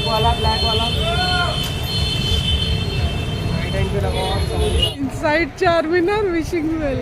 वाला ब्लैक वाला thank you लगा inside Charminar wishing well.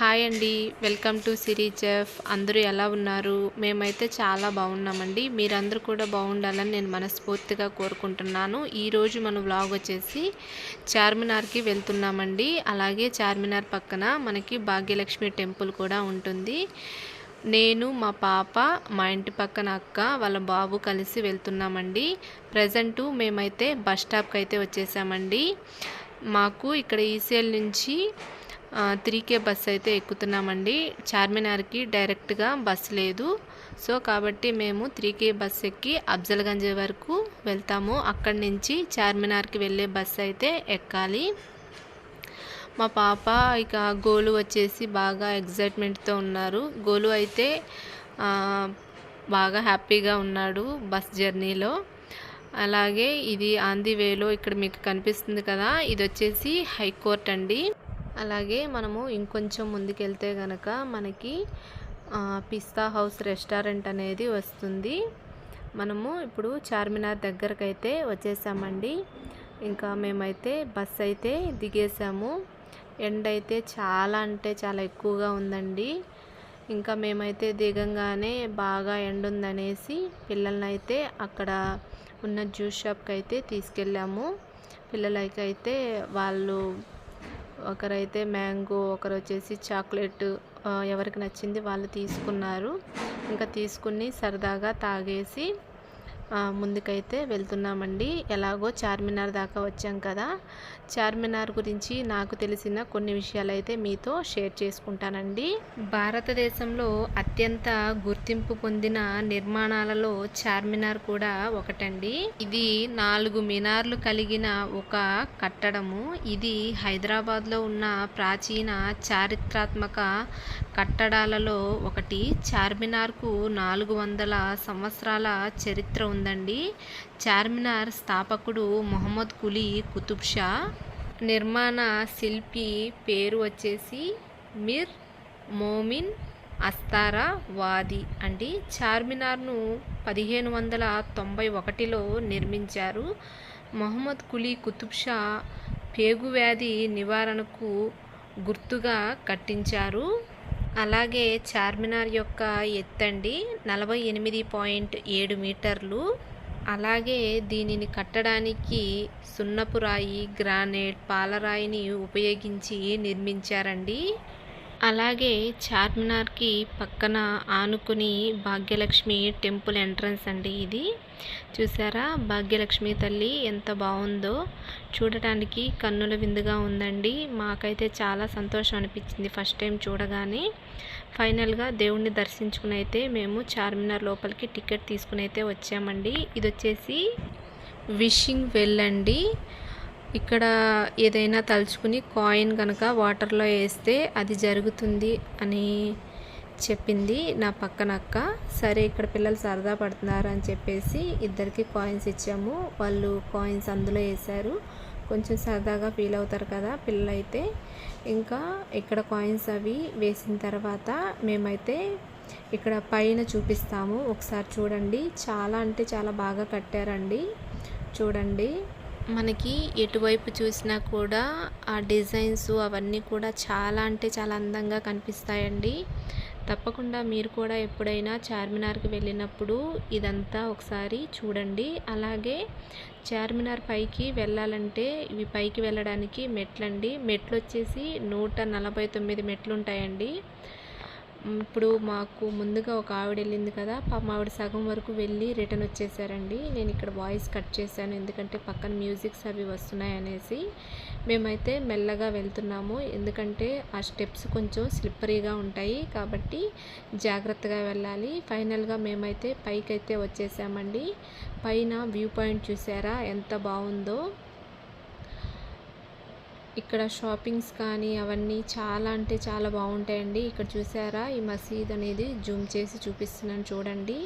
Hi అండి, వెల్కమ్ టు సిరీ చెఫ్. అందరూ ఎలా ఉన్నారు? మేమైతే చాలా బాగున్నామండి. మీరందరూ కూడా బాగుండాలని నేను మనస్ఫూర్తిగా కోరుకుంటున్నాను. ఈరోజు మన వ్లాగ్ వచ్చేసి చార్మినార్కి వెళ్తున్నామండి. అలాగే చార్మినార్ పక్కన మనకి భాగ్యలక్ష్మి టెంపుల్ కూడా ఉంటుంది. నేను, మా పాప, మా ఇంటి పక్కన అక్క, వాళ్ళ బాబు కలిసి వెళ్తున్నామండి. ప్రజెంటు మేమైతే బస్ స్టాప్కి అయితే వచ్చేసామండి. మాకు ఇక్కడ ఈసీఎల్ నుంచి 3K బస్ అయితే ఎక్కుతున్నామండి. చార్మినార్కి డైరెక్ట్గా బస్ లేదు. సో కాబట్టి మేము 3K బస్ ఎక్కి అఫ్జల్గంజ్ వరకు వెళ్తాము. అక్కడి నుంచి చార్మినార్కి వెళ్ళే బస్ అయితే ఎక్కాలి. మా పాప ఇక గోలు వచ్చేసి బాగా ఎగ్జైట్మెంట్తో ఉన్నారు. గోలు అయితే బాగా హ్యాపీగా ఉన్నాడు బస్ జర్నీలో. అలాగే ఇది ఆన్ ది వేలో ఇక్కడ మీకు కనిపిస్తుంది కదా, ఇది వచ్చేసి హైకోర్ట్ అండి. అలాగే మనము ఇంకొంచెం ముందుకెళ్తే కనుక మనకి పిస్తా హౌస్ రెస్టారెంట్ అనేది వస్తుంది. మనము ఇప్పుడు చార్మినార్ దగ్గరకు అయితే వచ్చేసామండి. ఇంకా మేమైతే బస్ అయితే దిగేసాము. ఎండ అయితే చాలా అంటే చాలా ఎక్కువగా ఉందండి. ఇంకా మేమైతే దిగంగానే బాగా ఎండ ఉందనేసి పిల్లల్ని అయితే అక్కడ ఉన్న జ్యూస్ షాప్కి అయితే తీసుకెళ్ళాము. పిల్లలకైతే వాళ్ళు ఒకరైతే మ్యాంగో, ఒకరు వచ్చేసి చాక్లెట్, ఎవరికి నచ్చింది వాళ్ళు తీసుకున్నారు. ఇంకా తీసుకుని సరదాగా తాగేసి ముందుకైతే వెళ్తున్నామండి. ఎలాగో చార్మినార్ దాకా వచ్చాం కదా, చార్మినార్ గురించి నాకు తెలిసిన కొన్ని విషయాలు అయితే మీతో షేర్ చేసుకుంటానండి. భారతదేశంలో అత్యంత గుర్తింపు పొందిన నిర్మాణాలలో చార్మినార్ కూడా ఒకటండి. ఇది 4 మినార్లు కలిగిన ఒక కట్టడము. ఇది హైదరాబాద్లో ఉన్న ప్రాచీన చారిత్రాత్మక కట్టడాలలో ఒకటి. చార్మినార్కు 400 సంవత్సరాల చరిత్ర ఉందండి. చార్మినార్ స్థాపకుడు మొహమ్మద్ కులీ కుతుబ్ షా. నిర్మాణ శిల్పి పేరు వచ్చేసి మిర్ మోమిన్ అస్తారా వాది అండి. చార్మినార్ను 1591లో నిర్మించారు. మొహమ్మద్ కులీ కుతుబ్ షా పేగు వ్యాధి నివారణకు గుర్తుగా కట్టించారు. అలాగే చార్మినార్ యొక్క ఎత్తండి 48.7 మీటర్లు. అలాగే దీనిని కట్టడానికి సున్నపు రాయి, గ్రానైట్, పాలరాయిని ఉపయోగించి నిర్మించారండి. అలాగే చార్మినార్కి పక్కన ఆనుకుని భాగ్యలక్ష్మి టెంపుల్ ఎంట్రన్స్ అండి. ఇది చూసారా, భాగ్యలక్ష్మి తల్లి ఎంత బాగుందో, చూడటానికి కన్నుల విందుగా ఉందండి. మాకైతే చాలా సంతోషం అనిపించింది ఫస్ట్ టైం చూడగానే. ఫైనల్గా దేవుణ్ణి దర్శించుకుని అయితే మేము చార్మినార్ లోపలికి టికెట్ తీసుకుని అయితే వచ్చామండి. ఇది వచ్చేసి విషింగ్ వెల్ అండి. ఇక్కడ ఏదైనా తలుచుకుని కాయిన్ కనుక వాటర్లో వేస్తే అది జరుగుతుంది అని చెప్పింది నా పక్కన అక్క. సరే ఇక్కడ పిల్లలు సరదా పడుతున్నారు అని చెప్పేసి ఇద్దరికి కాయిన్స్ ఇచ్చాము. వాళ్ళు కాయిన్స్ అందులో వేశారు. కొంచెం సరదాగా ఫీల్ అవుతారు కదా పిల్లలు అయితే. ఇంకా ఇక్కడ కాయిన్స్ అవి వేసిన తర్వాత మేమైతే ఇక్కడ పైన చూపిస్తాము, ఒకసారి చూడండి. చాలా అంటే చాలా బాగా కట్టారండి. చూడండి, మనకి ఎటువైపు చూసినా కూడా ఆ డిజైన్స్ అవన్నీ కూడా చాలా అంటే చాలా అందంగా కనిపిస్తాయండి. తప్పకుండా మీరు కూడా ఎప్పుడైనా చార్మినార్కి వెళ్ళినప్పుడు ఇదంతా ఒకసారి చూడండి. అలాగే చార్మినార్ పైకి వెళ్ళాలంటే ఇవి పైకి వెళ్ళడానికి మెట్లండి. మెట్లు వచ్చేసి 149 మెట్లు ఉంటాయండి. ఇప్పుడు మాకు ముందుగా ఒక ఆవిడ వెళ్ళింది కదా, పాపం ఆవిడ సగం వరకు వెళ్ళి రిటర్న్ వచ్చేసారండి. నేను ఇక్కడ వాయిస్ కట్ చేశాను ఎందుకంటే పక్కన మ్యూజిక్స్ అవి వస్తున్నాయి అనేసి. మేమైతే మెల్లగా వెళ్తున్నాము ఎందుకంటే ఆ స్టెప్స్ కొంచెం స్లిప్పరీగా ఉంటాయి కాబట్టి జాగ్రత్తగా వెళ్ళాలి. ఫైనల్గా మేమైతే పైకి అయితే వచ్చేసామండి. పైన వ్యూ పాయింట్ చూసారా ఎంత బాగుందో. ఇక్కడ షాపింగ్స్ కానీ అవన్నీ చాలా అంటే చాలా బాగుంటాయండి. ఇక్కడ చూసారా ఈ మసీద్ అనేది జూమ్ చేసి చూపిస్తున్నాను చూడండి.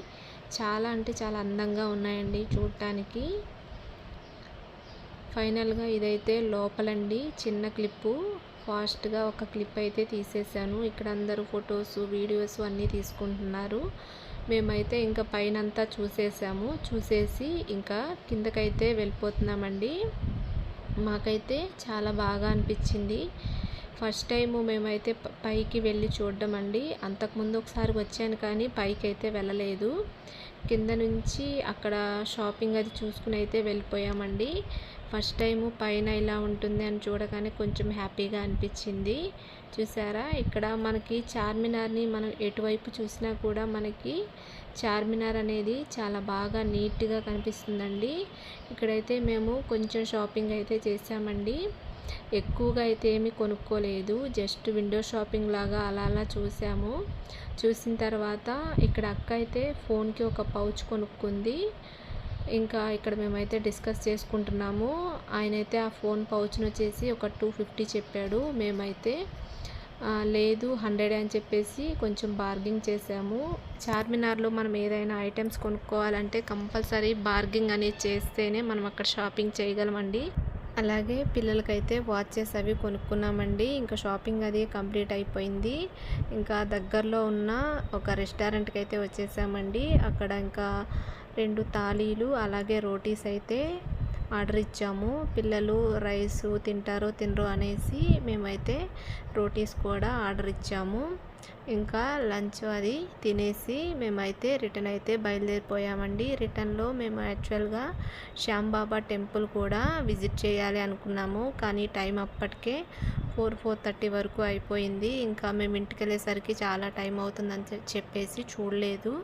చాలా అంటే చాలా అందంగా ఉన్నాయండి చూడటానికి. ఫైనల్గా ఇదైతే లోపలండి చిన్న క్లిప్పు. ఫాస్ట్గా ఒక క్లిప్ అయితే తీసేసాను. ఇక్కడ అందరూ ఫొటోస్ వీడియోస్ అన్నీ తీసుకుంటున్నారు. మేమైతే ఇంకా పైనంతా చూసేసి ఇంకా కిందకైతే వెళ్ళిపోతున్నామండి. మాకైతే చాలా బాగా అనిపించింది. ఫస్ట్ టైము మేమైతే పైకి వెళ్ళి చూడడం అండి. అంతకుముందు ఒకసారి వచ్చాను కానీ పైకి అయితే వెళ్ళలేదు. కింద నుంచి అక్కడ షాపింగ్ అది చూసుకుని అయితే వెళ్ళిపోయామండి. ఫస్ట్ టైము పైన ఇలా ఉంటుంది అని చూడగానే కొంచెం హ్యాపీగా అనిపించింది. చూసారా ఇక్కడ మనకి చార్మినార్ని మనం ఎటువైపు చూసినా కూడా మనకి చార్మినార్ అనేది చాలా బాగా నీట్గా కనిపిస్తుందండి. ఇక్కడైతే మేము కొంచెం షాపింగ్ అయితే చేసామండి. ఎక్కువగా అయితే ఏమీ కొనుక్కోలేదు. జస్ట్ విండో షాపింగ్ లాగా అలా చూసాము. చూసిన తర్వాత ఇక్కడ అక్క అయితే ఫోన్కి ఒక పౌచ్ కొనుక్కుంది. ఇంకా ఇక్కడ మేమైతే డిస్కస్ చేసుకుంటున్నాము. ఆయనైతే ఆ ఫోన్ పౌచ్ను వచ్చేసి ఒక 250 చెప్పాడు. మేమైతే లేదు 100 అని చెప్పేసి కొంచెం బార్గింగ్ చేసాము. చార్మినార్లో మనం ఏదైనా ఐటమ్స్ కొనుక్కోవాలంటే కంపల్సరీ బార్గింగ్ అనేది చేస్తేనే మనం అక్కడ షాపింగ్ చేయగలమండి. అలాగే పిల్లలకైతే వాచెస్ అవి కొనుక్కున్నామండి. ఇంకా షాపింగ్ అది కంప్లీట్ అయిపోయింది. ఇంకా దగ్గరలో ఉన్న ఒక రెస్టారెంట్కి అయితే వచ్చేసామండి. అక్కడ ఇంకా 2 థాలీలు అలాగే రోటీస్ అయితే ఆర్డర్ ఇచ్చాము. పిల్లలు రైస్ తింటారో తినరో అనేసి మేమైతే రోటీస్ కూడా ఆర్డర్ ఇచ్చాము. ఇంకా లంచ్ అది తినేసి మేమైతే రిటర్న్ అయితే బయలుదేరిపోయామండి. రిటర్న్లో మేము యాక్చువల్గా శ్యాంబాబా టెంపుల్ కూడా విజిట్ చేయాలి అనుకున్నాము. కానీ టైం అప్పటికే 4:30 వరకు అయిపోయింది. ఇంకా మేము ఇంటికి వెళ్ళేసరికి చాలా టైం అవుతుందని చెప్పేసి చూడలేదు.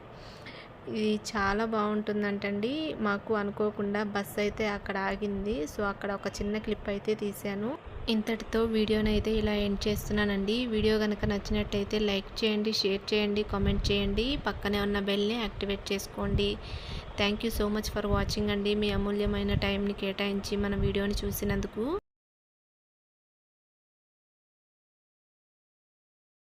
ఇది చాలా బాగుంటుందంటండి. మాకు అనుకోకుండా బస్ అయితే అక్కడ ఆగింది. సో అక్కడ ఒక చిన్న క్లిప్ అయితే తీశాను. ఇంతటితో వీడియోని అయితే ఇలా ఎండ్ చేస్తున్నానండి. వీడియో కనుక నచ్చినట్టయితే లైక్ చేయండి, షేర్ చేయండి, కామెంట్ చేయండి. పక్కనే ఉన్న బెల్ని యాక్టివేట్ చేసుకోండి. Thank you so much for watching అండి. మీ అమూల్యమైన టైంని కేటాయించి మన వీడియోని చూసినందుకు.